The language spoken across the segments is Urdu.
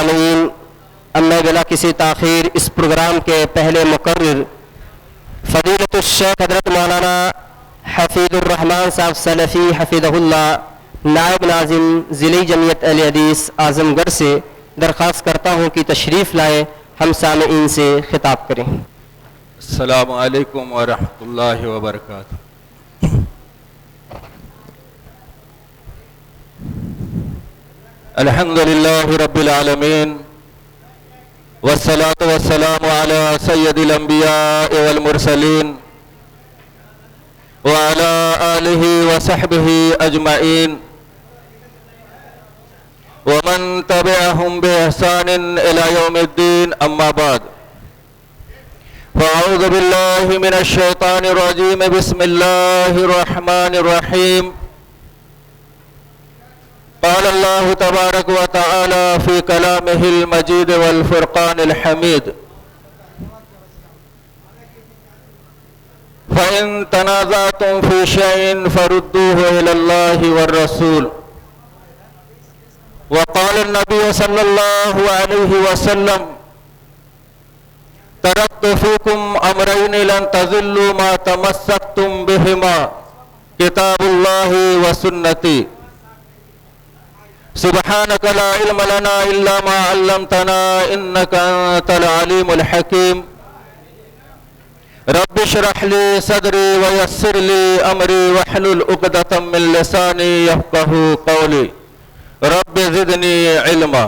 میں بلا کسی تاخیر اس پروگرام کے پہلے مقرر فضیلت الشیخ حضرت مولانا حفیظ الرحمان صاحب سلفی حفظہ اللہ نائب ناظم ضلعی جمعیت اہل حدیث اعظم گڑھ سے درخواست کرتا ہوں کہ تشریف لائیں، ہم سامعین سے خطاب کریں۔ السلام علیکم ورحمۃ اللہ وبرکاتہ۔ الحمد للہ رب العالمین والصلاة والسلام علی سید الانبیاء والمرسلین وعلی آلہ وصحبہ اجمعین ومن تبعہم بإحسان الی یوم الدین، اما بعد فاعوذ باللہ من الشیطان الرجیم، بسم اللہ الرحمن الرحیم۔ قال اللہ تبارک و تعالی فی کلامہ المجید والفرقان الحمید، فإن تنازعتم فی شیء فردوه إلی اللہ والرسول۔ وقال النبی صلی اللہ علیہ وسلم ترکت فیکم امرین لن تضلوا ما تمسکتم بہما، کتاب اللہ و سنتی۔ سبحانک لا علم لنا الا ما علمتنا انک انت العلیم الحکیم۔ رب اشرح لی صدری ویسر لی امری واحلل عقدۃ من لسانی یفقہوا قولی، رب زدنی علما۔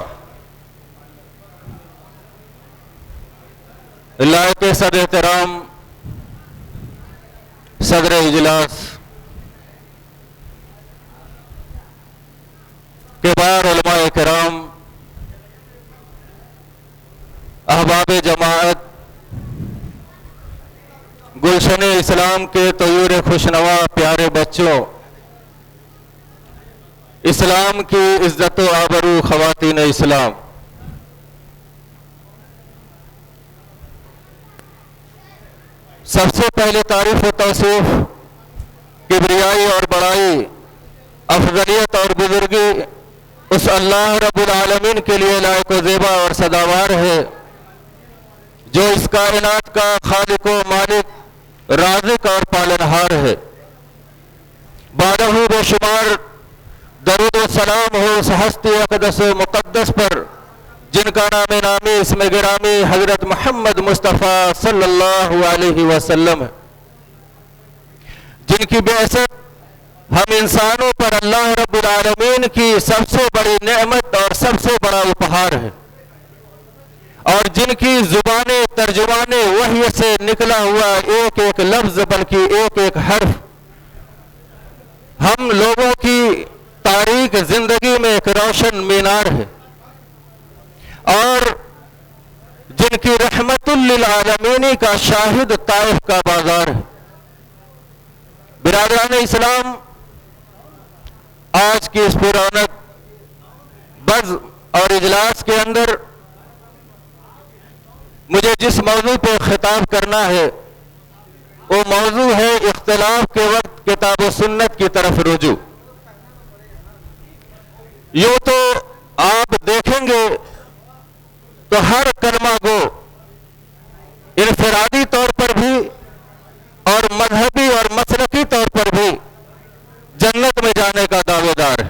لائق صدر احترام صدر اجلاس، کبار علماء کرام، احباب جماعت، گلشن اسلام کے طیور خوشنوا پیارے بچوں، اسلام کی عزت و آبرو خواتین اسلام، سب سے پہلے تعریف و توصیف، کبریائی اور بڑائی، افضلیت اور بزرگی اس اللہ رب العالمین کے لیے لائق و زیبا اور سزاوار ہے جو اس کائنات کا خالق و مالک، رازق اور پالنہار ہے۔ بارہ بے شمار درود و سلام ہو اس ہستی اقدس و مقدس پر جن کا نام نامی اسم گرامی حضرت محمد مصطفیٰ صلی اللہ علیہ وسلم ہے، جن کی بعثت ہم انسانوں پر اللہ رب العالمین کی سب سے بڑی نعمت اور سب سے بڑا اپہار ہے، اور جن کی زبان ترجمان وحی سے نکلا ہوا ایک ایک لفظ بلکہ ایک ایک حرف ہم لوگوں کی تاریک زندگی میں ایک روشن مینار ہے، اور جن کی رحمت للعالمین کا شاہد طائف کا بازار ہے۔ برادران اسلام، آج کی اس پرانک بز اور اجلاس کے اندر مجھے جس موضوع پہ خطاب کرنا ہے وہ موضوع ہے اختلاف کے وقت کتاب و سنت کی طرف رجوع۔ یوں تو آپ دیکھیں گے تو ہر کلمہ گو انفرادی طور پر بھی اور مذہبی اور مسلکی طور پر بھی جنت میں جانے کا دعوے دار ہے۔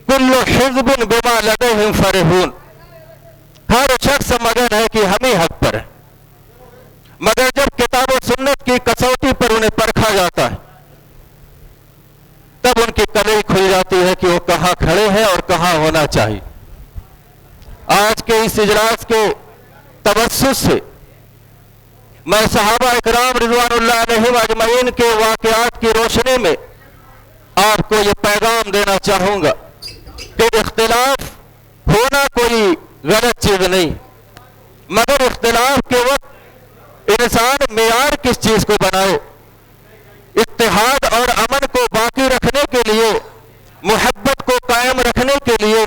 کل حزب بما لدیہم فرحون، ہر شخص مگن ہے کہ ہم ہی حق پر ہیں، مگر جب کتاب و سنت کی کسوٹی پر انہیں پرکھا جاتا ہے تب ان کی کلئی کھل جاتی ہے کہ وہ کہاں کھڑے ہیں اور کہاں ہونا چاہیے۔ آج کے اس اجلاس کے توسط سے میں صحابہ اکرام رضوان اللہ علیہم اجمعین کے واقعات کی روشنی میں آپ کو یہ پیغام دینا چاہوں گا کہ اختلاف ہونا کوئی غلط چیز نہیں، مگر اختلاف کے وقت انسان معیار کس چیز کو بنائے؟ اتحاد اور امن کو باقی رکھنے کے لیے، محبت کو قائم رکھنے کے لیے،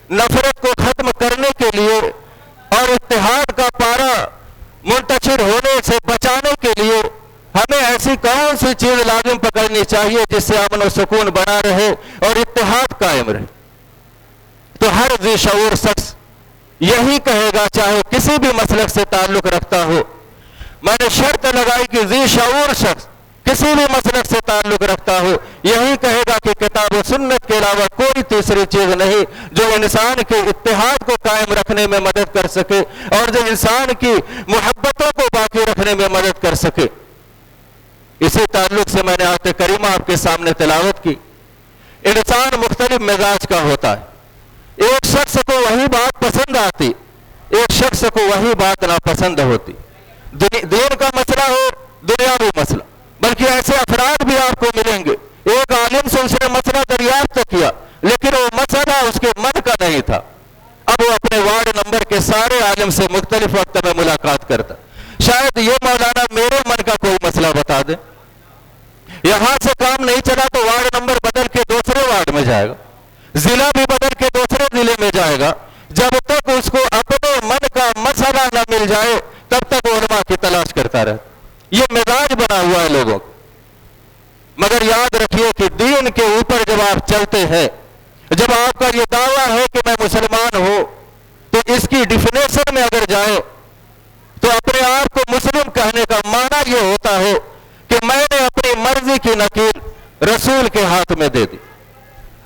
نفرت کو ختم کرنے کے لیے اور اتحاد کا پارہ منتشر ہونے سے بچانے کے لیے ہمیں ایسی کون سی چیز لازم پکڑنی چاہیے جس سے امن و سکون بنا رہے اور اتحاد قائم رہے؟ تو ہر ذی شعور شخص یہی کہے گا چاہے کسی بھی مسلک سے تعلق رکھتا ہو. میں نے شرط لگائی کہ ذی شعور شخص کسی بھی مسلک سے تعلق رکھتا ہو یہی کہے گا کہ کتاب و سنت کے علاوہ کوئی تیسری چیز نہیں جو انسان کے اتحاد کو قائم رکھنے میں مدد کر سکے اور جو انسان کی محبتوں کو باقی رکھنے میں مدد کر سکے. اسی تعلق سے میں نے آیت کریمہ آپ کے سامنے تلاوت کی. انسان مختلف مزاج کا ہوتا ہے. ایک شخص کو وہی بات پسند آتی, ایک شخص کو وہی بات ناپسند ہوتی. دین کا مسئلہ ہو, دنیاوی مسئلہ, بلکہ ایسے افراد بھی آپ کو ملیں گے ایک عالم سے اس نے مسئلہ دریافت کیا لیکن وہ مسئلہ اس کے من کا نہیں تھا. اب وہ اپنے وارڈ نمبر کے سارے عالم سے مختلف وقت میں ملاقات کرتا. شاید یہ مولانا میرے من کا کوئی مسئلہ بتا دے. یہاں سے کام نہیں چلا تو وارڈ نمبر بدل کے دوسرے وارڈ میں جائے گا, ضلع بھی بدل کے دوسرے ضلع میں جائے گا. جب تک اس کو اپنے من کا مسئلہ نہ مل جائے تب تک علماء کی تلاش کرتا رہتا. یہ مزاج بنا ہوا ہے لوگوں کو. مگر یاد رکھیے کہ دین کے اوپر جب آپ چلتے ہیں, جب آپ کا یہ دعویٰ ہے کہ میں مسلمان ہوں, تو اس کی ڈیفینیشن میں اگر جائیں تو اپنے آپ کو مسلم کہنے کا معنی یہ ہوتا ہے کہ میں نے اپنی مرضی کی نکیل رسول کے ہاتھ میں دے دی.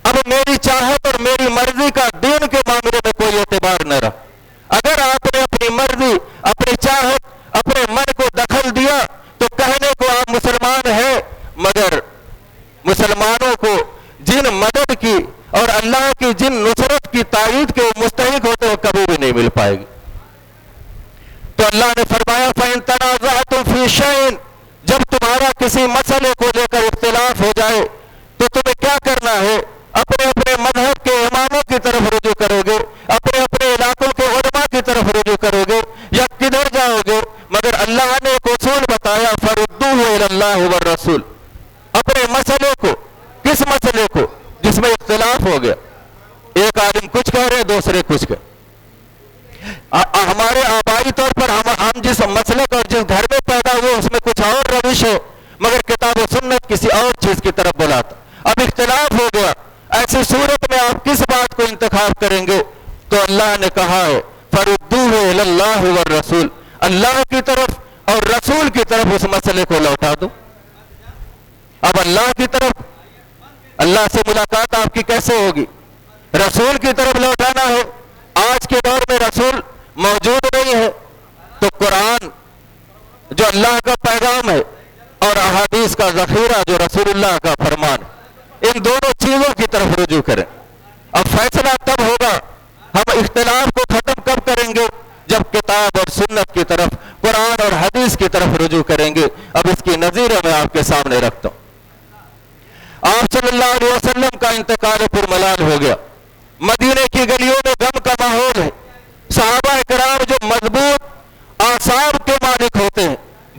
اب میری چاہت اور میری مرضی کا دین کے معاملے میں کوئی اعتبار نہ رہا. اگر آپ نے اپنی مرضی, اپنی چاہت, اپنے من کو دخل دیا تو کہنے کو آپ مسلمان ہیں, مگر مسلمانوں کو جن مدد کی اور اللہ کی جن نصرت کی تائید کے مستحق ہوتے ہیں کبھی بھی نہیں مل پائے گی. تو اللہ نے فرمایا فَإِن تَنَازَعْتُمْ فِي شَيْءٍ, جب تمہارا کسی مسئلے کو لے کر اختلاف ہو جائے تو تمہیں کیا کرنا ہے؟ اپنے اپنے مذہب کے اماموں کی طرف رجوع کرو گے, اپنے اپنے علاقوں کے علماء کی طرف رجوع کرو گے, یا کدھر جاؤ گے؟ مگر اللہ نے ایک اصول بتایا فَرُدُّوهُ إِلَى اللَّهِ وَالرَّسُولِ. اپنے مسئلے کو, کس مسئلے کو جس میں اختلاف ہو گیا, ایک عالم کچھ کہہ رہے دوسرے کچھ کہہ. ہمارے آبائی طور پر ہم جس مسلک اور جس گھر میں پیدا ہوئے اس میں کچھ اور روش ہے, مگر کتاب و سنت کسی اور چیز کی طرف بلاتا. اب اختلاف ہو گیا, ایسی صورت میں آپ کس بات کو انتخاب کریں گے؟ تو اللہ نے کہا ہے فَرُدُّوهُ إِلَى اللَّهِ وَالرَّسُولِ, اللہ کی طرف اور رسول کی طرف اس مسئلے کو لوٹا دو. اب اللہ کی طرف, اللہ سے ملاقات آپ کی کیسے ہوگی؟ رسول کی طرف لوٹانا ہے. آج کے دور میں رسول موجود نہیں ہے تو قرآن جو اللہ کا پیغام ہے اور احادیث کا ذخیرہ جو رسول اللہ کا فرمان ہے, ان دونوں چیزوں کی طرف رجوع کریں. اب فیصلہ تب ہوگا, ہم اختلاف کو ختم کب کریں گے؟ جب کتاب اور سنت کی طرف, قرآن اور حدیث کی طرف رجوع کریں گے. اب اس کی نظیر میں آپ کے سامنے رکھتا ہوں. آپ صلی اللہ علیہ وسلم کا انتقال پرملال ہو گیا. مدینے کی گلیوں میں غم کا ماحول ہے. صحابہ کرام جو مضبوط اعصاب کے مالک ہوتے ہیں,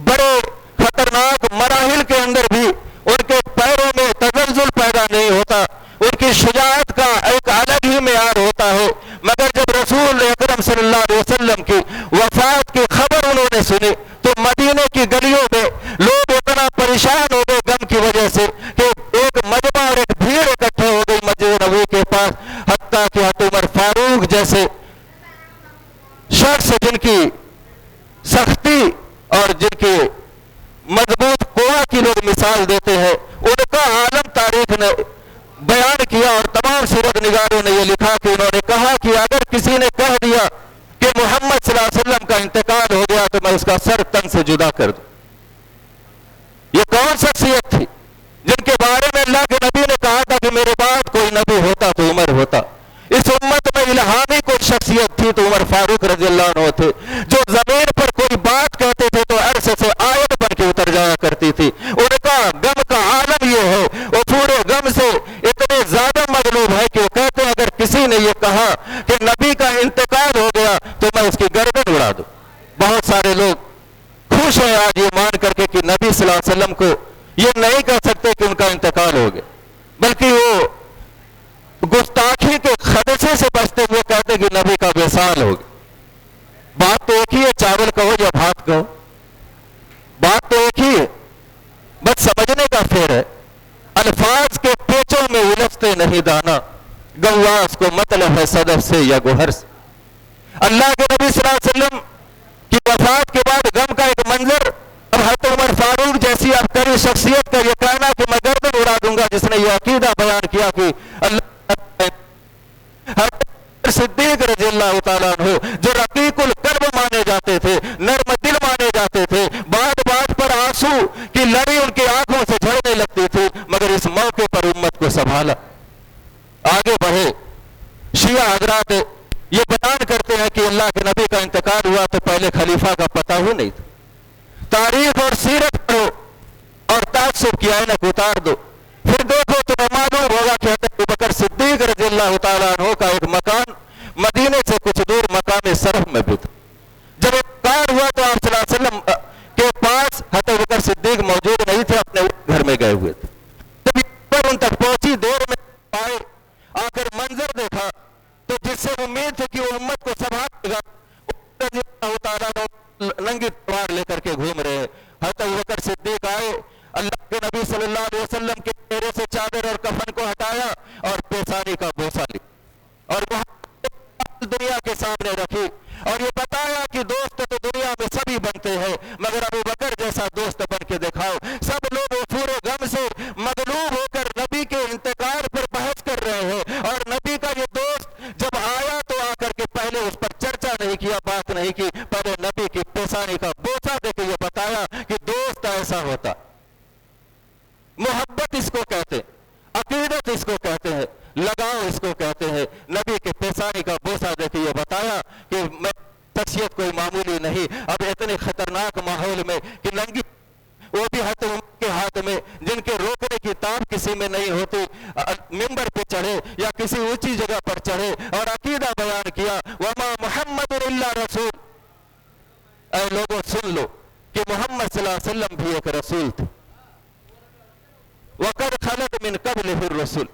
بڑے خطرناک مراحل کے اندر بھی ان کے پیروں میں تزلزل پیدا نہیں ہوتا, ان کی شجاعت کا ایک الگ ہی معیار ہوتا ہے. مگر جب رسول اکرم صلی اللہ علیہ وسلم کی وفات کی خبر انہوں نے سنی تو مدینے کی گلیوں میں لوگ اتنا پریشان ہو گئے غم کی وجہ سے کہ ایک مجمع اور ایک بھیڑ اکٹھے ہو گئی مسجد نبوی کے پاس, حتیٰ کہ عمر فاروق جیسے شخص جن کی سختی اور جن کی مضبوط قوہ کی لوگ مثال دیتے ہیں, ان کا عالم تاریخ نے بیان کیا اور تمام سیرت نگاروں نے یہ لکھا کہ انہوں نے کہا کہ اگر کسی نے کہہ دیا کہ محمد صلی اللہ علیہ وسلم کا انتقال ہو گیا تو میں اس کا سر تن سے جدا کر دوں. یہ کون شخصیت تھی جن کے بارے میں اللہ کے نبی نے کہا تھا کہ میرے بعد کوئی نبی ہوتا تو عمر ہوتا؟ اس امت میں الہامی کوئی شخصیت تھی تو عمر فاروق رضی اللہ عنہ تھے, جو زمین پر کوئی بات کہتے تھے تو عرصے سے آیت بن کے اتر جایا کرتی تھی. ان کا غم کا عالم یہ ہے, وہ پورے غم سے اتنے زیادہ مغلوب ہے کہ وہ کہتے ہیں اگر کسی نے یہ کہا کہ نبی کا انتقال ہو گیا تو میں اس کی گردن اڑا دوں. بہت سارے لوگ خوش ہیں آج یہ مان کر کے کہ نبی صلی اللہ علیہ وسلم کو یہ نہیں کہہ سکتے کہ ان کا انتقال ہو گیا, بلکہ وہ گستاخی کے خدشے سے بچتے ہوئے کہتے کہ نبی کا وصال ہو گیا. بات تو ایک ہی ہے, چاول کہو یا بھات کہو, بات تو ایک ہی ہے, بس سمجھنے کا پھیر ہے. الفاظ کے پیچوں میں الجھتے نہیں دانا, گواس کو مطلب ہے صدف سے یا گوہر سے. اللہ کے نبی صلی اللہ علیہ وسلم کی وفات کے بعد غم کا ایک منظر، اب حضرت عمر فاروق جیسی عبقری شخصیت کا یہ کہنا کہ میں گردن اڑا دوں گا جس نے یہ عقیدہ بیان کیا کہ اللہ، حضرت صدیق رضی اللہ تعالیٰ عنہ جو رقیق القلب مانے جاتے تھے، نرم دل مانے جاتے تھے، بات بات پر آنسو کی لڑی ان کی آنکھوں سے جھڑنے لگتی تھی، مگر اس موقع پر امت کو سنبھالا، آگے بڑھے۔ شیعہ حضرات یہ بیان کرتے ہیں کہ اللہ کے نبی کا انتقال ہوا تو پہلے خلیفہ کا پتہ ہی نہیں تھا۔ تاریخ اور سیرت پڑھو اور تعصب کی عینک اتار دو، پھر دیکھو تمہیں معلوم ہوگا کہ حضرت ابوبکر صدیق رضی اللہ تعالیٰ عنہ کا ایک مکان مدینے سے کچھ دور مقام صرف میں بھی تھا۔ جب انتقال ہوا تو آپ صلی اللہ علیہ وسلم کے پاس حضرت ابوبکر صدیق موجود نہیں تھے، اپنے گھر میں گئے ہوئے تھے۔ جب یہ ان تک پہنچی، دیر میں آئے، آ کر منظر دیکھا تو جس سے امید تھی کہ وہ امت کو سنبھالے گا، رضی اللہ تعالیٰ ننگی تلوار لے کر کے گھوم رہے ہیں۔ حضرت ابوبکر صدیق آئے، اللہ کے نبی صلی اللہ علیہ وسلم کے چہرے سے چادر اور کفن کو ہٹایا اور پیشانی کا بوسہ لیا اور دنیا کے سامنے رکھی اور یہ بتایا کہ دوست تو دنیا میں سبھی بنتے ہیں، مگر ابوبکر جیسا دوست بن کے دکھاؤ۔ سب لوگ پورے غم سے مغلوب ہو کر نبی کے انتقال پر بحث کر رہے ہیں، اور نبی کا یہ دوست جب آیا تو آ کر کے پہلے اس پر چرچا نہیں کیا، بات نہیں کی، پہلے نبی کی پیشانی کا بوسہ دے کے یہ بتایا کہ دوست ایسا ہوتا۔ محبت اس کو کہتے ہیں، عقیدت اس کو کہتے ہیں، لگاؤ اس کو کہتے ہیں۔ نبی کے پیشانی کا بوسہ دے کے یہ بتایا کہ میں شخصیت کوئی معمولی نہیں۔ اب اتنے خطرناک ماحول میں کہ ننگی، وہ بھی حضرت عمر کے ہاتھ میں، جن کے روکنے کی تاب کسی میں نہیں ہوتی، منبر پہ چڑھے یا کسی اونچی جگہ پر چڑھے اور عقیدہ بیان کیا، وما محمد الا رسول۔ اے لوگوں سن لو کہ محمد صلی اللہ علیہ وسلم بھی ایک رسول تھے، وقد خلت من قبلہ الرسل۔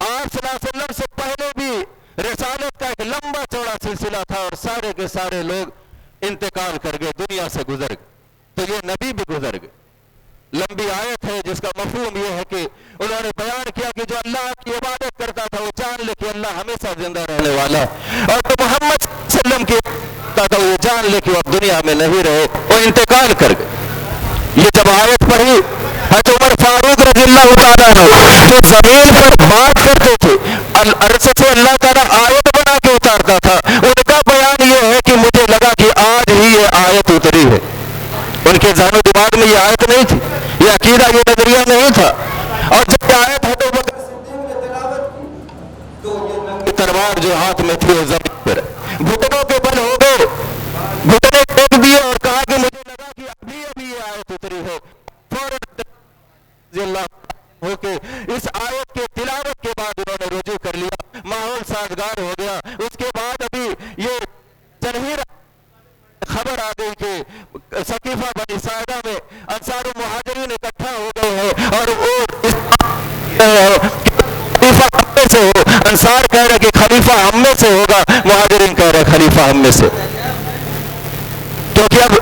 آپ صلی اللہ علیہ وسلم سے پہلے بھی رسالت کا ایک لمبا چوڑا سلسلہ تھا اور سارے کے سارے لوگ انتقال کر گئے، دنیا سے گزر گئے، تو یہ نبی بھی گزر گئے۔ لمبی آیت ہے جس کا مفہوم یہ ہے کہ انہوں نے بیان کیا کہ جو اللہ کی عبادت کرتا تھا وہ جان لے کہ اللہ ہمیشہ زندہ رہنے والا ہے، اور جو محمد صلی اللہ علیہ وسلم کی کرتا تھا وہ جان لے کہ وہ اب دنیا میں نہیں رہے، وہ انتقال کر گئے۔ یہ جب آیت پڑھی، حضرت عمر فاروق رضی اللہ تعالیٰ عنہ جو زمین پر بات کرتے تھے، عرصے سے اللہ تعالیٰ آیت بنا کے اتارتا تھا، ان کا بیان یہ ہے کہ مجھے لگا کہ آج ہی یہ آیت اتری ہے۔ ان کے ذہن و دماغ میں یہ آیت نہیں تھی، یہ عقیدہ، یہ نظریہ نہیں تھا۔ اور جب یہ آیت حضرت ابوبکر صدیق نے تلاوت کی تو یہ ننگی تلوار جو ہاتھ میں تھی وہ زمین پر گھٹنوں کے بل ہو گئے، گھٹنے ٹیک دیے اور کہا کہ مجھے لگا کہ ابھی ابھی یہ آیت اتری ہے۔ فوراً رضی اللہ ہو کے اس آیت کے تلاوت کے بعد انہوں نے رجوع کر لیا، ماحول سازگار ہو گیا۔ اس کے بعد ابھی یہ تنہیر خبر آ گئی کہ ثقیفہ بنی ساعدہ میں انصار و مہاجرین اکٹھا ہو گئے ہیں، اور وہ خلیفہ ہم میں سے ہو، انصار کہہ رہے کہ خلیفہ ہم میں سے ہوگا، مہاجرین کہہ رہے خلیفہ ہم میں سے، کیونکہ اب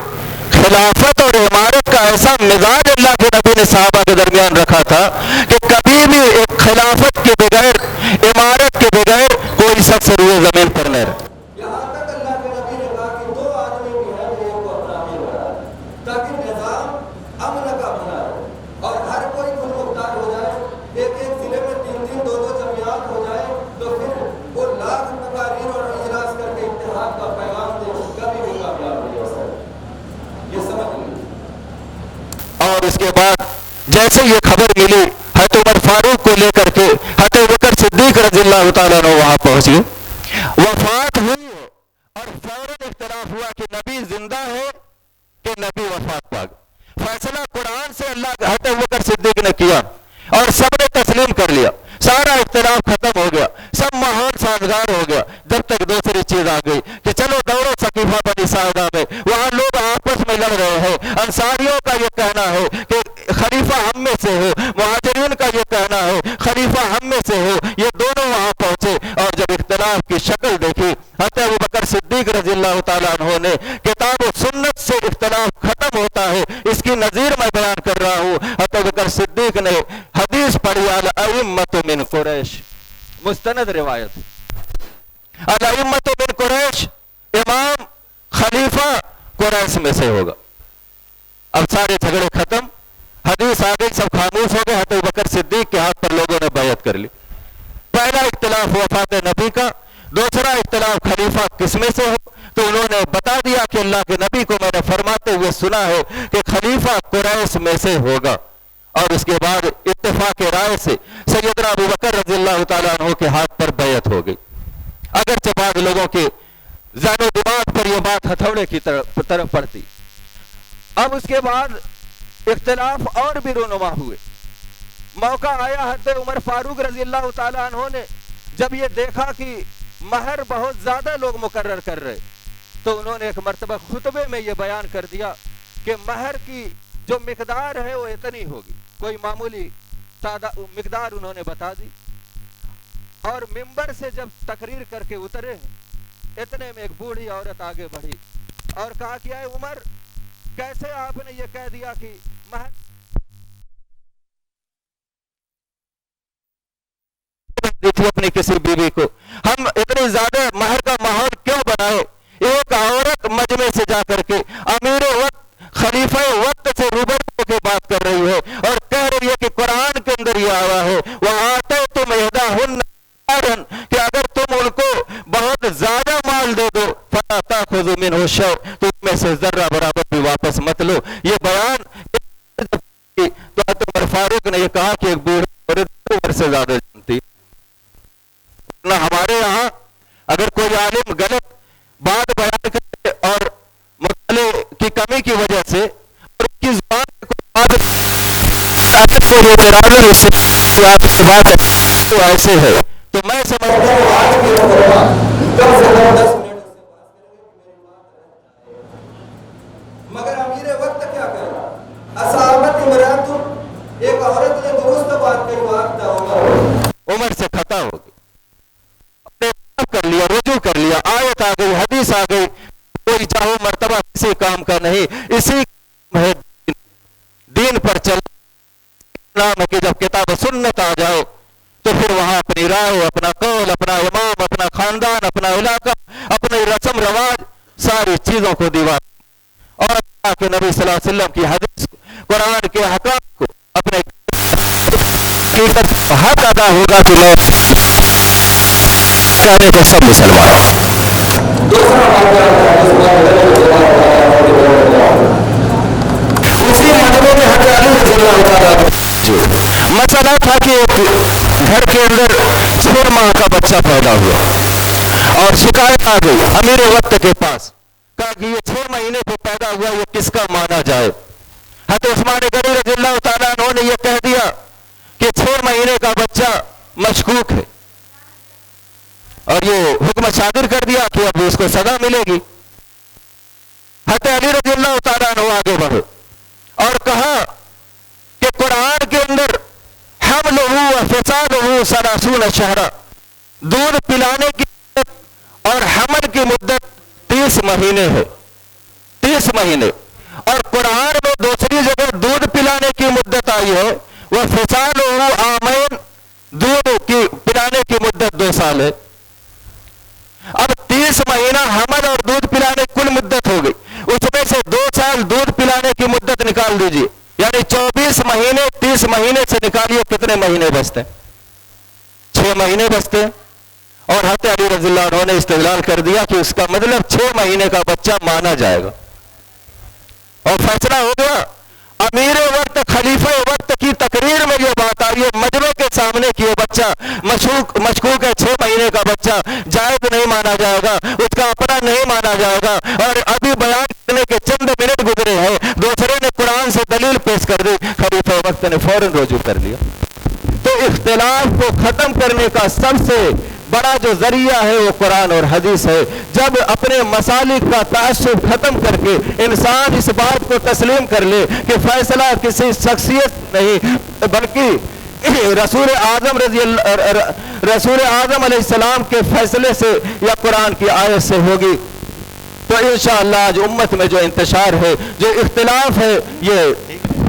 خلافت اور عمارت کا ایسا مزاج اللہ کے نبی نے صحابہ کے درمیان رکھا تھا کہ کبھی بھی ایک خلافت کے بغیر، عمارت کے بغیر کوئی شخص روئے زمین پر نہیں رہا۔ یہاں تک اللہ کے نبی نے کہا کہ دو آدمی بھی ہیں جو ایک کو اپنا امیر بنا تاکہ نظام امن کا بنا رہے اور ہر کوئی خود مختار ہو جائے، ایک ایک ضلع میں تین تین دو دو جمعیات ہو جائے، تو پھر وہ لاکھ تقاریر اور اجلاس کر کے اتحاد کا پیغام دے، کبھی بھی کامیاب نہیں ہو سکتا۔ یہ سمجھ لیں۔ اور اس کے بعد جیسے یہ خبر ملی، حضرت عمر فاروق کو لے کر کے حضرت ابوبکر صدیق رضی اللہ تعالیٰ عنہ وہاں پہنچ گئے۔ وفات ہوئی ہے اور فوراً اختلاف ہوا کہ نبی زندہ ہے کہ نبی وفات پا گئے۔ فیصلہ قرآن سے اللہ حضرت ابوبکر صدیق نے کیا اور سب نے تسلیم کر لیا، سارا اختلاف ختم ہو گیا، سب ماحول سازگار ہو گیا، جب تک دوسری چیز آ گئی کہ چلو دوڑو ثقیفہ بنی ساعدہ میں، وہاں لوگ آپس میں لڑ رہے ہیں، انصاریوں کا یہ کہنا ہے کہ خلیفہ ہم میں سے ہو، مہاجرین کا یہ کہنا ہے خلیفہ ہم میں سے ہو، یہ دونوں وہاں پہنچے اور جب اختلاف کی شکل دیکھی، حضرت ابوبکر صدیق رضی اللہ تعالیٰ عنہ نے کتاب و سنت سے اختلاف ختم ہوتا ہے، اس کی نظیر میں بیان کر رہا ہوں۔ حضرت ابوبکر صدیق نے حدیث پڑھی، الائمۃ من قریش، مستند روایت، الائمۃ من قریش، امام خلیفہ قریش میں سے ہوگا. اب سارے جھگڑے ختم، حدیث آ گئی، سب خاموش ہو گئے. حضرت ابوبکر صدیق کے ہاتھ پر لوگوں نے بیعت کر لی. پہلا اختلاف وفات نبی کا، دوسرا اختلاف خلیفہ کس میں سے ہو. تو انہوں نے بتا دیا کہ اللہ کے نبی کو میں نے فرماتے ہوئے سنا ہے کہ خلیفہ قریش میں سے ہوگا. اور اس کے بعد اتفاق رائے سے سیدنا ابوبکر رضی اللہ تعالیٰ عنہ کے ہاتھ پر بیعت ہو گئی. اگرچہ بعض لوگوں کے ذہن و دماغ پر یہ بات ہتھوڑے کی طرف پڑتی. اب اس کے بعد اختلاف اور بھی رونما ہوئے. موقع آیا حضرت عمر فاروق رضی اللہ تعالیٰ عنہ نے جب یہ دیکھا کہ مہر بہت زیادہ لوگ مقرر کر رہے، تو انہوں نے ایک مرتبہ خطبے میں یہ بیان کر دیا کہ مہر کی جو مقدار ہے وہ اتنی ہوگی. کوئی معمولی مقدار انہوں نے بتا دی. اور منبر سے جب تقریر کر کے اترے اتنے میں ایک بوڑھی عورت آگے بڑھی اور کہا کہ اے عمر، کیسے آپ نے یہ کہہ دیا کہ مہر تھی اپنی کسی بیوی کو؟ ہم اتنی زیادہ مہر کا ماحول کیوں بنائے؟ ایک عورت مجمع سے جا کر کے امیر وقت خلیفہ وقت سے روبرو کے بات کر رہی ہے اور کہہ رہی ہے کہ قرآن کے اندر یہ آیا ہے وَآتَيْتُمْ إِحْدَاهُنَّ کہ اگر تم ان کو بہت زیادہ مال دے دو فَلَا تَأْخُذُوا مِنْهُ شَيْءً تو ان میں سے ذرہ برابر بھی واپس مت لو. یہ بیان تو حضرت عمر فاروق نے یہ کہا کہ ایک بوڑھی عورت عمر سے زیادہ جانتی. نہ ہمارے یہاں اگر کوئی عالم غلط بات بیان کرے اور مطالعے کی کمی کی وجہ سے اور اس کی زبان میں کوئی بات اگر سے وہ برابر اس سے آپ سے بات تو ایسے ہے تو میں سمجھتا ہوں آج کی خطبہ کم سے کم 10 منٹ اس سے بات کریں گے، مگر امیر وقت کیا کہہ رہا؟ اصحابت عمران تم ایک عورت نے درست بات کہی وقت عمر سے خطا ہو گئی، کر لیا، رجوع کر لیا، آیت آ گئی، حدیث آ گئی، کوئی چاہو مرتبہ کسی کام کا نہیں، اسی دین پر چل نام ہے کہ جب کتاب سنت آ جاؤ تو پھر وہاں اپنی رائے، اپنا قول، اپنا امام، اپنا خاندان، اپنا علاقہ، اپنی رسم رواج، ساری چیزوں کو دیوار اور اللہ کے نبی صلی اللہ علیہ وسلم کی حدیث کو، قرآن کے حکام کو اپنے حق ادا ہوگا کہ میں کہنے کو سب مسلمان. اسی مجمع میں حضرت علی رضی اللہ تعالیٰ مسئلہ تھا کہ گھر کے اندر 6 ماہ کا بچہ پیدا ہوا اور شکایت آ گئی امیر وقت کے پاس، کہا کہ یہ 6 مہینے پہ پیدا ہوا، یہ کس کا مانا جائے؟ حضرت عثمان غنی رضی اللہ تعالیٰ عنہ نے یہ کہہ دیا کہ 6 مہینے کا بچہ مشکوک ہے اور یہ حکم صادر کر دیا کہ اب اس کو سزا ملے گی. حضرت علی رضی اللہ تعالیٰ عنہ آگے بڑھے اور کہا کہ قرآن کے اندر حملہ و فصالہ 30 شہرا، دودھ پلانے کی مدت اور حمل کی مدت 30 مہینے ہے، 30 مہینے. اور قرآن میں دوسری جگہ دودھ پلانے کی مدت آئی ہے وہ فصالہ عامین، دودھ کی پلانے کی مدت 2 سال ہے. اب 30 مہینہ حمل اور دودھ پلانے کل مدت ہو گئی، اس میں سے 2 سال دودھ پلانے کی مدت نکال دیجیے، یعنی 24 مہینے 30 مہینے سے نکالیے کتنے مہینے بچتے ہیں؟ 6 مہینے بچتے ہیں. اور حضرت علی رضی اللہ عنہ نے استدلال کر دیا کہ اس کا مطلب 6 مہینے کا بچہ مانا جائے گا اور فیصلہ ہو گیا. امیر وقت خلیفہ وقت کی تقریر میں یہ بات آئی ہے مجمع کے سامنے کہ یہ بچہ مشکوک ہے، 6 مہینے کا بچہ جائز نہیں مانا جائے گا، اس کا اپنا نہیں مانا جائے گا. اور ابھی بیان کرنے کے چند منٹ گزرے ہیں، دوسرے نے قرآن سے دلیل پیش کر دی، خلیفہ وقت نے فوراً رجوع کر لیا. تو اختلاف کو ختم کرنے کا سب سے بڑا جو ذریعہ ہے وہ قرآن اور حدیث ہے. جب اپنے مسالک کا تعصب ختم کر کے انسان اس بات کو تسلیم کر لے کہ فیصلہ کسی شخصیت نہیں بلکہ رسول اعظم علیہ السلام کے فیصلے سے یا قرآن کی آیت سے ہوگی، تو انشاءاللہ آج امت میں جو انتشار ہے، جو اختلاف ہے، یہ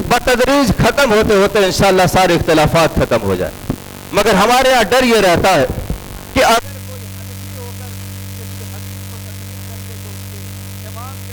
بتدریج ختم ہوتے ہوتے انشاءاللہ سارے اختلافات ختم ہو جائیں. مگر ہمارے یہاں ڈر یہ رہتا ہے کہ اگر کوئی حنفی ہو کر اس کی حدیث کو تسلیم کر کے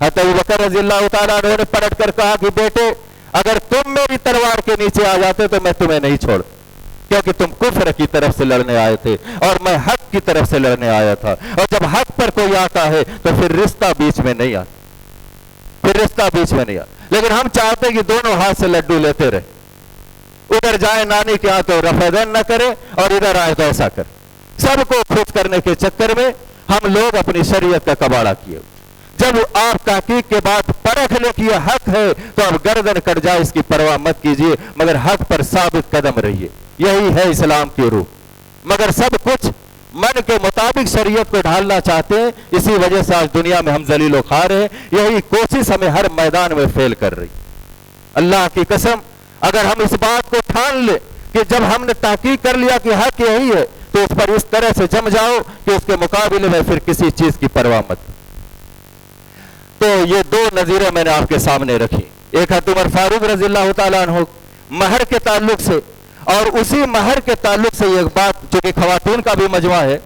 حضرت ابو بکر رضی اللہ تعالیٰ عنہ نے پلٹ کر کہا کہ بیٹے اگر تم میری تلوار کے نیچے آ جاتے تو میں تمہیں نہیں چھوڑ، کیونکہ تم کفر کی طرف سے لڑنے آئے تھے اور میں حق کی طرف سے لڑنے آیا تھا، اور جب حق پر کوئی آتا ہے تو پھر رشتہ بیچ میں نہیں آتا، پھر رشتہ بیچ میں نہیں آتا۔ لیکن ہم چاہتے کہ دونوں ہاتھ سے لڈو لیتے رہے، ادھر جائے نانی کے ہاں تو رفع دین نہ کرے اور ادھر آئے تو ایسا کرے، سب کو خوش کرنے کے چکر میں ہم لوگ اپنی شریعت کا کباڑہ کیے۔ جب آپ تحقیق کے بعد پرکھ لے کہ یہ حق ہے تو اب گردن کٹ جائے اس کی پرواہ مت کیجیے، مگر حق پر ثابت قدم رہیے، یہی ہے اسلام کی روح۔ مگر سب کچھ من کے مطابق شریعت کو ڈھالنا چاہتے ہیں، اسی وجہ سے آج دنیا میں ہم ذلیل و خوار ہیں، یہی کوشش ہمیں ہر میدان میں فیل کر رہی۔ اللہ کی قسم اگر ہم اس بات کو ٹھان لیں کہ جب ہم نے تحقیق کر لیا کہ حق یہی ہے تو اس پر اس طرح سے جم جاؤ کہ اس کے مقابلے میں پھر کسی چیز کی پرواہ مت۔ تو یہ دو نظیریں میں نے آپ کے سامنے رکھی، ایک حضرت عمر فاروق رضی اللہ تعالیٰ عنہ مہر کے تعلق سے، اور اسی مہر کے تعلق سے ایک بات جو کہ خواتین کا بھی مجمع ہے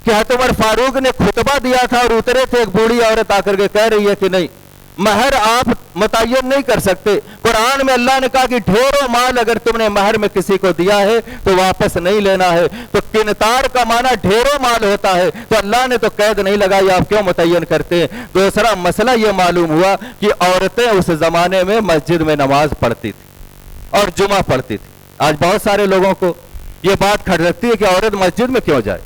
کہ حضرت عمر فاروق نے خطبہ دیا تھا اور اترے تھے، ایک بوڑھی عورت آ کر کے کہہ رہی ہے کہ نہیں مہر آپ متعین نہیں کر سکتے، قرآن میں اللہ نے کہا کہ ڈھیروں مال اگر تم نے مہر میں کسی کو دیا ہے تو واپس نہیں لینا ہے، تو قنطار کا معنی ڈھیروں مال ہوتا ہے، تو اللہ نے تو قید نہیں لگائی، آپ کیوں متعین کرتے ہیں؟ دوسرا مسئلہ یہ معلوم ہوا کہ عورتیں اس زمانے میں مسجد میں نماز پڑھتی تھی اور جمعہ پڑھتی تھی۔ آج بہت سارے لوگوں کو یہ بات کھٹکتی ہے کہ عورت مسجد میں کیوں جائے،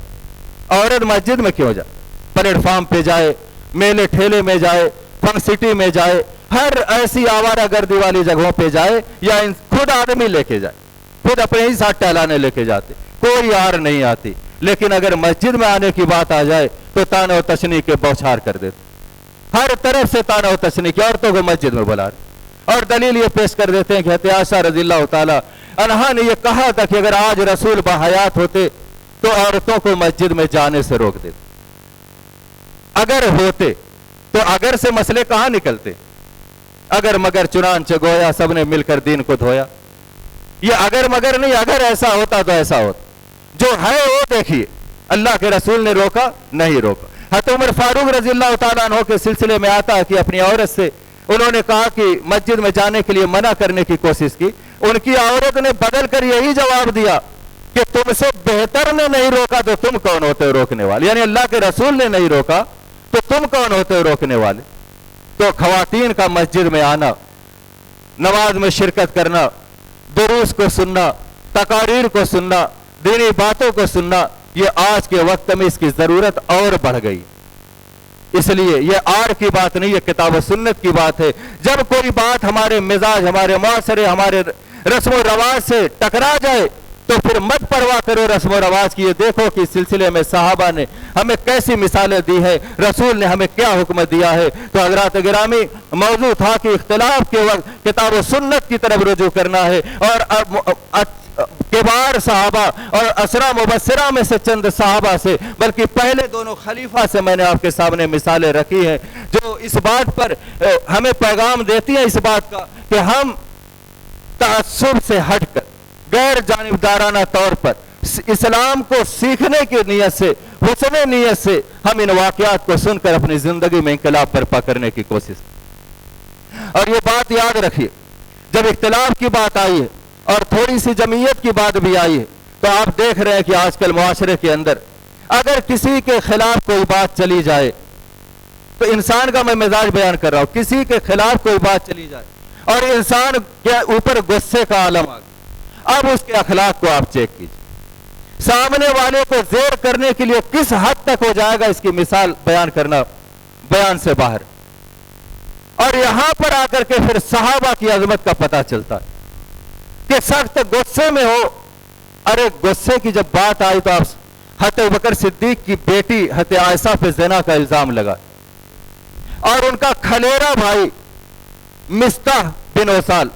عورت مسجد میں کیوں جائے، پلیٹ فارم پہ جائے، میلے ٹھیلے میں جائے، فن سٹی میں جائے، ہر ایسی آوارہ گردی والی جگہوں پہ جائے، یا خود آدمی لے کے جائے، خود اپنے ہی ساتھ ٹہلانے لے کے جاتے، کوئی آر نہیں آتی۔ لیکن اگر مسجد میں آنے کی بات آ جائے تو تانے و تشنیع کے بوچھار کر دیتے، ہر طرف سے تانے و تشنیع کی، عورتوں کو مسجد میں بلا رہے، اور دلیل یہ پیش کر دیتے ہیں کہ حضرت عائشہ رضی اللہ تعالی عنہا نے یہ کہا تھا کہ اگر آج رسول باحیات ہوتے تو عورتوں کو مسجد میں جانے سے روک دیتے، اگر ہوتے تو اگر سے مسئلے کہاں نکلتے؟ اگر مگر چنانچہ گویا سب نے مل کر دین کو دھویا، یہ اگر مگر نہیں، اگر ایسا ہوتا تو ایسا ہوتا، جو ہے وہ دیکھیے، اللہ کے رسول نے روکا نہیں روکا۔ حضرت عمر فاروق رضی اللہ تعالیٰ عنہ کے سلسلے میں آتا ہے کہ اپنی عورت سے انہوں نے کہا کہ مسجد میں جانے کے لیے منع کرنے کی کوشش کی، ان کی عورت نے بدل کر یہی جواب دیا کہ تم سے بہتر نے نہیں روکا تو تم کون ہوتے ہو روکنے والے، یعنی اللہ کے رسول نے نہیں روکا تو تم کون ہوتے ہو روکنے والے۔ تو خواتین کا مسجد میں آنا، نماز میں شرکت کرنا، دروس کو سننا، تقاریر کو سننا، دینی باتوں کو سننا، یہ آج کے وقت میں اس کی ضرورت اور بڑھ گئی۔ اس لیے یہ آر کی بات نہیں، یہ کتاب و سنت کی بات ہے۔ جب کوئی بات ہمارے مزاج، ہمارے معاشرے، ہمارے رسم و رواج سے ٹکرا جائے تو پھر مت پرواہ کرو رسم و رواج کی، یہ دیکھو کہ اس سلسلے میں صحابہ نے ہمیں کیسی مثالیں دی ہے، رسول نے ہمیں کیا حکم دیا ہے۔ تو حضرات گرامی موضوع تھا کہ اختلاف کے وقت کتاب و سنت کی طرف رجوع کرنا ہے، اور کبار صحابہ اور اسرا مبصرہ میں سے چند صحابہ سے، بلکہ پہلے دونوں خلیفہ سے میں نے آپ کے سامنے مثالیں رکھی ہیں جو اس بات پر ہمیں پیغام دیتی ہیں، اس بات کا کہ ہم تعصب سے ہٹ کر غیر جانبدارانہ طور پر اسلام کو سیکھنے کی نیت سے، حسن نیت سے ہم ان واقعات کو سن کر اپنی زندگی میں انقلاب برپا کرنے کی کوشش۔ اور یہ بات یاد رکھیے، جب اختلاف کی بات آئی ہے اور تھوڑی سی جمعیت کی بات بھی آئی ہے تو آپ دیکھ رہے ہیں کہ آج کل معاشرے کے اندر اگر کسی کے خلاف کوئی بات چلی جائے تو انسان کا میں مزاج بیان کر رہا ہوں، کسی کے خلاف کوئی بات چلی جائے اور انسان کے اوپر غصے کا عالم آ گیا، اب اس کے اخلاق کو آپ چیک کیجیے، سامنے والے کو زیر کرنے کے لیے کس حد تک ہو جائے گا، اس کی مثال بیان کرنا بیان سے باہر۔ اور یہاں پر آ کر کے پھر صحابہ کی عظمت کا پتہ چلتا ہے کہ سخت غصے میں ہو، ارے غصے کی جب بات آئی تو آپ حضرت ابوبکر صدیق کی بیٹی حضرت عائشہ پہ زنا کا الزام لگا، اور ان کا کھلیرا بھائی مستح بن وصال،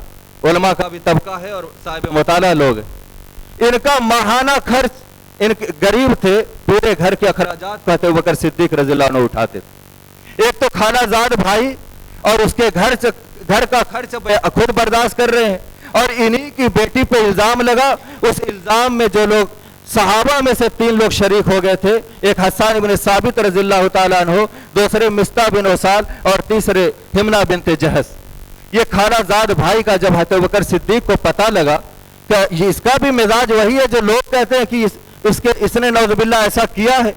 علماء کا بھی طبقہ ہے اور صاحب مطالعہ لوگ ہیں، ان کا ماہانہ خرچ، ان غریب تھے، پورے گھر کے اخراجات حضرت ابوبکر صدیق رضی اللہ عنہ اٹھاتے تھے، ایک تو خالہ زاد بھائی اور اس کے گھر کا خرچ خود برداشت کر رہے ہیں، اور انہی کی بیٹی پہ الزام لگا، اس الزام میں جو لوگ صحابہ میں سے 3 لوگ شریک ہو گئے تھے، ایک حسان بن ثابت رضی اللہ تعالیٰ عنہ، دوسرے مستہ بن وسال اور تیسرے حمنہ بنت جہش۔ یہ خالہ زاد بھائی کا جب حضرت بکر صدیق کو پتہ لگا کہ اس کا بھی مزاج وہی ہے جو لوگ کہتے ہیں کہ اس نے نعوذ باللہ ایسا کیا ہے۔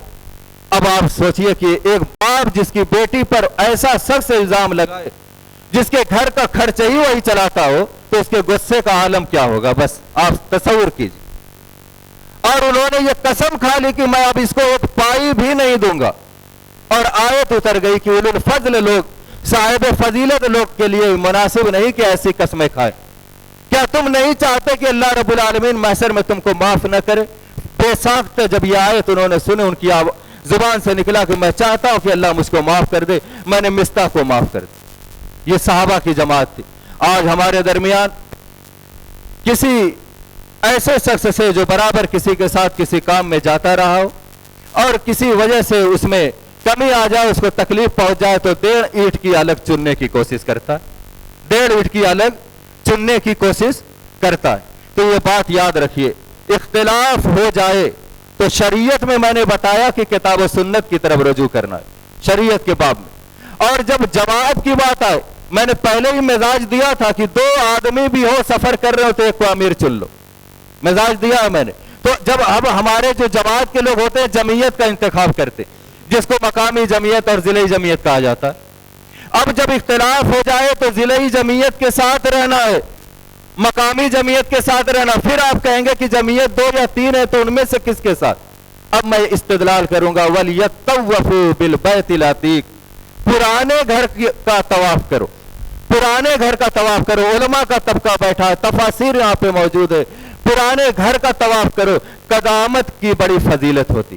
اب آپ سوچئے کہ ایک باپ جس کی بیٹی پر ایسا سخت سے الزام لگائے، جس کے گھر کا خرچ ہی وہی چلاتا ہو، تو اس کے غصے کا عالم کیا ہوگا، بس آپ تصور کیجئے۔ اور انہوں نے یہ قسم کھا لی کہ میں اب اس کو ایک پائی بھی نہیں دوں گا، اور آیت اتر گئی کہ اولو الفضل لوگ، صاحب فضیلت لوگ کے لیے مناسب نہیں کہ ایسی قسمیں کھائیں۔ کیا تم نہیں چاہتے کہ اللہ رب العالمین محشر میں تم کو معاف نہ کرے؟ بے ساختہ جب یہ آیت انہوں نے سنے، ان کی زبان سے نکلا کہ میں چاہتا ہوں کہ اللہ مجھ کو معاف کر دے، میں نے مستہ کو معاف کر دے۔ یہ صحابہ کی جماعت تھی۔ آج ہمارے درمیان کسی ایسے شخص سے جو برابر کسی کے ساتھ کسی کام میں جاتا رہا ہو اور کسی وجہ سے اس میں کمی آ جائے، اس کو تکلیف پہنچ جائے، تو 1.5 اینٹ کی الگ چننے کی کوشش کرتا ہے، 1.5 اینٹ کی الگ چننے کی کوشش کرتا ہے۔ تو یہ بات یاد رکھیے، اختلاف ہو جائے تو شریعت میں نے بتایا کہ کتاب و سنت کی طرف رجوع کرنا ہے، شریعت کے باب میں۔ اور جب جماعت کی بات آئے، میں نے پہلے ہی مزاج دیا تھا کہ 2 آدمی بھی ہو سفر کر رہے ہو تو ایک کو امیر چن لو، مزاج دیا ہے میں نے۔ تو جب اب ہمارے جو جماعت کے لوگ ہوتے ہیں جمعیت کا انتخاب کرتے، جس کو مقامی جمعیت اور ضلعی جمعیت کہا جاتا ہے۔ اب جب اختلاف ہو جائے تو ضلعی جمعیت کے ساتھ رہنا ہے، مقامی جمعیت کے ساتھ رہنا۔ پھر آپ کہیں گے کہ جمعیت 2 یا 3 ہے تو ان میں سے کس کے ساتھ؟ اب میں استدلال کروں گا، وَلْيَطَّوَّفُوا بِالْبَيْتِ الْعَتِيقِ، پرانے گھر کا طواف کرو، پرانے گھر کا طواف کرو۔ علماء کا طبقہ بیٹھا ہے، تفاسیر یہاں پہ موجود ہے، پرانے گھر کا طواف کرو۔ قدامت کی بڑی فضیلت ہوتی،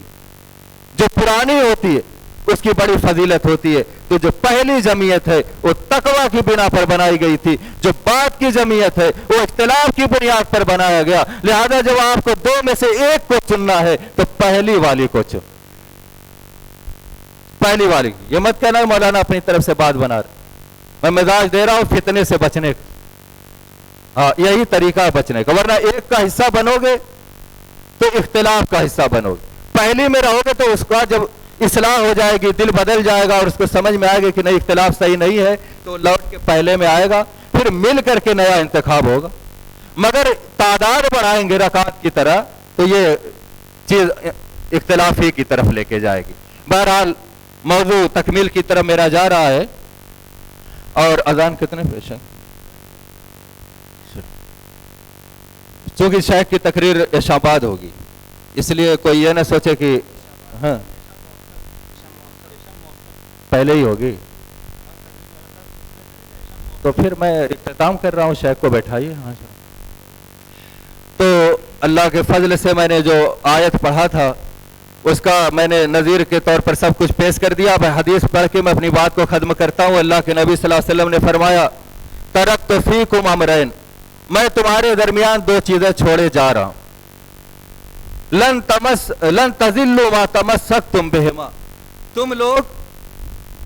جو پرانی ہوتی ہے اس کی بڑی فضیلت ہوتی ہے۔ تو جو پہلی جمعیت ہے وہ تقوی کی بنا پر بنائی گئی تھی، جو بعد کی جمعیت ہے وہ اختلاف کی بنیاد پر بنایا گیا۔ لہذا جب آپ کو 2 میں سے ایک کو چننا ہے تو پہلی والی کو چن، پہلی والی۔ یہ مت کہنا مولانا اپنی طرف سے بات بنا رہا، میں مزاج دے رہا ہوں فتنے سے بچنے کا۔ ہاں، یہی طریقہ ہے بچنے کا، ورنہ ایک کا حصہ بنو گے تو اختلاف کا حصہ بنو گے۔ پہلی میں رہو گے تو اس کا جب اصلاح ہو جائے گی، دل بدل جائے گا اور اس کو سمجھ میں آئے گا کہ نہیں اختلاف صحیح نہیں ہے، تو لوٹ کے پہلے میں آئے گا، پھر مل کر کے نیا انتخاب ہوگا۔ مگر تعداد بڑھائیں گے رکعت کی طرح تو یہ چیز اختلاف ہی کی طرف لے کے جائے گی۔ بہرحال موضوع تکمیل کی طرف میرا جا رہا ہے، اور اذان کتنے پیش ہے؟ چونکہ شیخ کی تقریر عشاء بعد ہوگی، اس لیے کوئی یہ نہ سوچے کہ ہاں پہلے ہی ہوگی، تو پھر میں اختتام کر رہا ہوں، شیخ کو بیٹھائیے۔ تو اللہ کے فضل سے میں نے جو آیت پڑھا تھا اس کا میں نے نظیر کے طور پر سب کچھ پیش کر دیا۔ میں حدیث پڑھ کے میں اپنی بات کو ختم کرتا ہوں۔ اللہ کے نبی صلی اللہ علیہ وسلم نے فرمایا، ترکت فیکم امرین، میں تمہارے درمیان 2 چیزیں چھوڑے جا رہا ہوں، لن تضلوا ما تمسکتم بہما، تم لوگ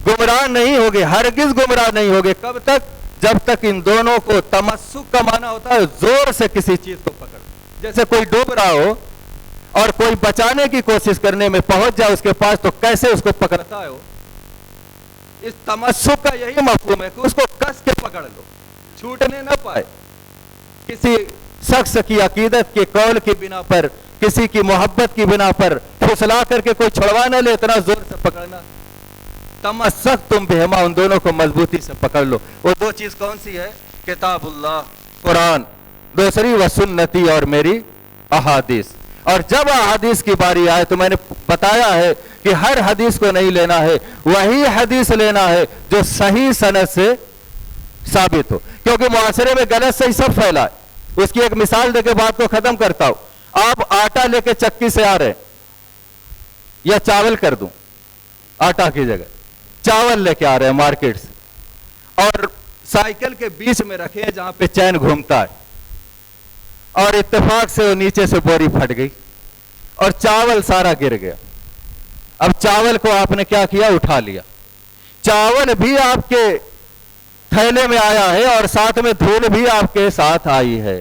گمراہ نہیں ہوگے، ہرگز گمراہ نہیں ہوگے۔ کب تک؟ جب تک ان دونوں کو، تمسک کا معنی ہوتا ہے زور سے کسی چیز کو پکڑ، جیسے کوئی ڈوب رہا ہو اور کوئی بچانے کی کوشش کرنے میں پہنچ جائے اس کے پاس تو کیسے اس کو پکڑتا ہے وہ، اس تمسک کا یہی مفہوم ہے کہ اس کو کس کے پکڑ لو، چھوٹنے نہ پائے۔ کسی شخص کی عقیدت کے قول کی بنا پر، کسی کی محبت کی بنا پر پھسلا کر کے کوئی چھڑوا نہ لے، اتنا زور سے پکڑنا۔ تمسکتم بہما، ان دونوں کو مضبوطی سے پکڑ لو۔ وہ 2 چیز کون سی ہے؟ کتاب اللہ، قرآن، دوسری و سنتی، اور میری احادیث۔ اور جب احادیث کی باری آئے تو میں نے بتایا ہے کہ ہر حدیث کو نہیں لینا ہے، وہی حدیث لینا ہے جو صحیح سند سے ثابت ہو، کیونکہ معاشرے میں غلط صحیح سب پھیلا ہے۔ اس کی ایک مثال دے کے بات کو ختم کرتا ہوں۔ آپ آٹا لے کے چکی سے آ رہے ہیں، یا چاول کر دوں آٹا کی جگہ، چاول لے کے آ رہے ہیں مارکیٹ سے، اور سائیکل کے بیچ میں رکھے ہیں جہاں پہ چین گھومتا ہے، اور اتفاق سے وہ نیچے سے بوری پھٹ گئی اور چاول سارا گر گیا۔ اب چاول کو آپ نے کیا کیا؟ اٹھا لیا۔ چاول بھی آپ کے تھیلے میں آیا ہے اور ساتھ میں دھول بھی آپ کے ساتھ آئی ہے۔